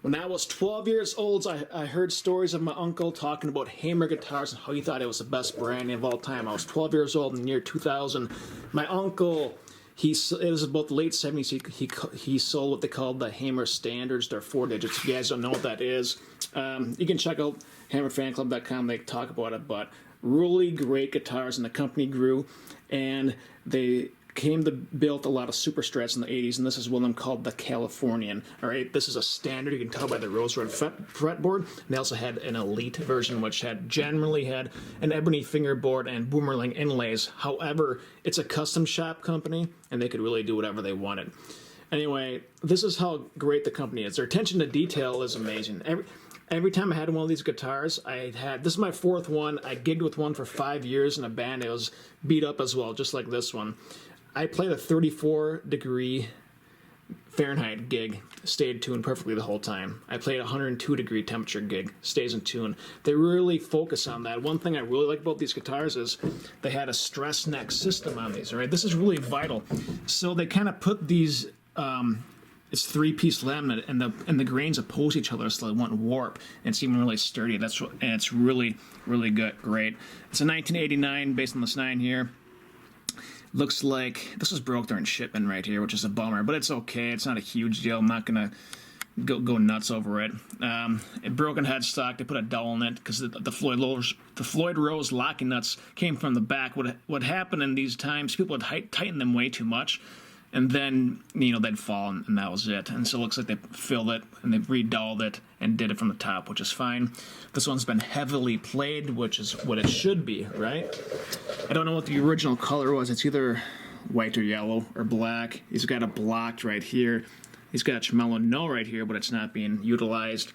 When I was 12 years old, I heard stories of my uncle talking about Hamer guitars and how he thought it was the best brand of all time. I was 12 years old in the year 2000. My uncle, it was about the late 70s, he sold what they called the Hamer Standards. They're 4 digits. If you guys don't know what that is, you can check out HamerFanClub.com. They talk about it, but really great guitars, and the company grew, and they built a lot of superstrats in the 80s, and this is one of them called the Californian. All right, this is a standard. You can tell by the rose red fretboard. And they also had an elite version, which generally had an ebony fingerboard and boomerang inlays. However, it's a custom shop company, and they could really do whatever they wanted. Anyway, this is how great the company is. Their attention to detail is amazing. Every time I had one of these guitars, this is my 4th one. I gigged with one for 5 years in a band. It was beat up as well, just like this one. I played a 34-degree Fahrenheit gig, stayed tuned perfectly the whole time. I played a 102-degree temperature gig, stays in tune. They really focus on that. One thing I really like about these guitars is they had a stress neck system on these. All right, this is really vital. So they kind of put these. It's 3-piece laminate, and the grains oppose each other, so they won't warp. And it's even really sturdy. And it's really, really good, great. It's a 1989 based on this 9 here. Looks like this was broke during shipment right here, which is a bummer, but it's okay. It's not a huge deal. I'm not gonna go nuts over it. Broken headstock. They put a dowel in it because the Floyd Rose locking nuts came from the back. What happened in these times? People would tighten them way too much, and then they'd fall, and that was it. And so it looks like they filled it and they redoweled it and did it from the top, which is fine. This one's been heavily played, which is what it should be, right? I don't know what the original color was. It's either white or yellow or black. He's got a blocked right here. He's got a tremolo no right here, but it's not being utilized.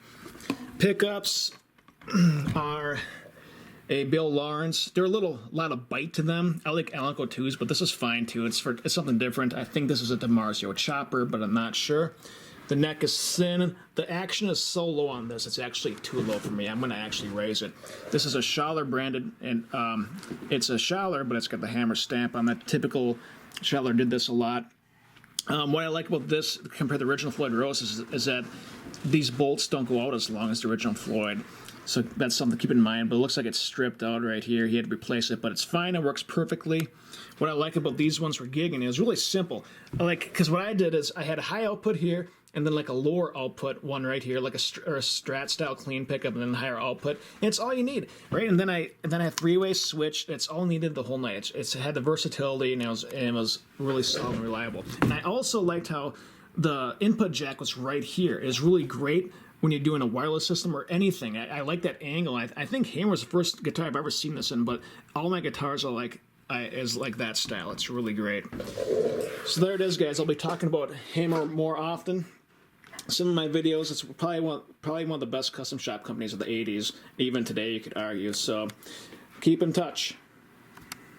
Pickups are a Bill Lawrence. They're a lot of bite to them. I like Alnico 2s, but this is fine too. It's something different. I think this is a DiMarzio chopper, but I'm not sure. The neck is thin. The action is so low on this, it's actually too low for me. I'm going to actually raise it. This is a Schaller branded, and it's a Schaller, but it's got the Hamer stamp on it. Typical Schaller did this a lot. What I like about this compared to the original Floyd Rose is that these bolts don't go out as long as the original Floyd. So that's something to keep in mind, but it looks like it's stripped out right here. He had to replace it, but it's fine. It works perfectly. What I like about these ones for gigging is really simple. Because what I did is I had a high output here, and then like a lower output one right here, like a Strat style clean pickup, and then higher output. And it's all you need, right? And then I had 3-way switch. It's all needed the whole night. It had the versatility, and it was really solid and reliable. And I also liked how the input jack was right here. It's really great when you're doing a wireless system or anything. I like that angle. I think Hamer's the first guitar I've ever seen this in, but all my guitars are like that style. It's really great. So there it is, guys. I'll be talking about Hamer more often. Some of my videos, it's probably one of the best custom shop companies of the 80s. Even today, you could argue. So keep in touch.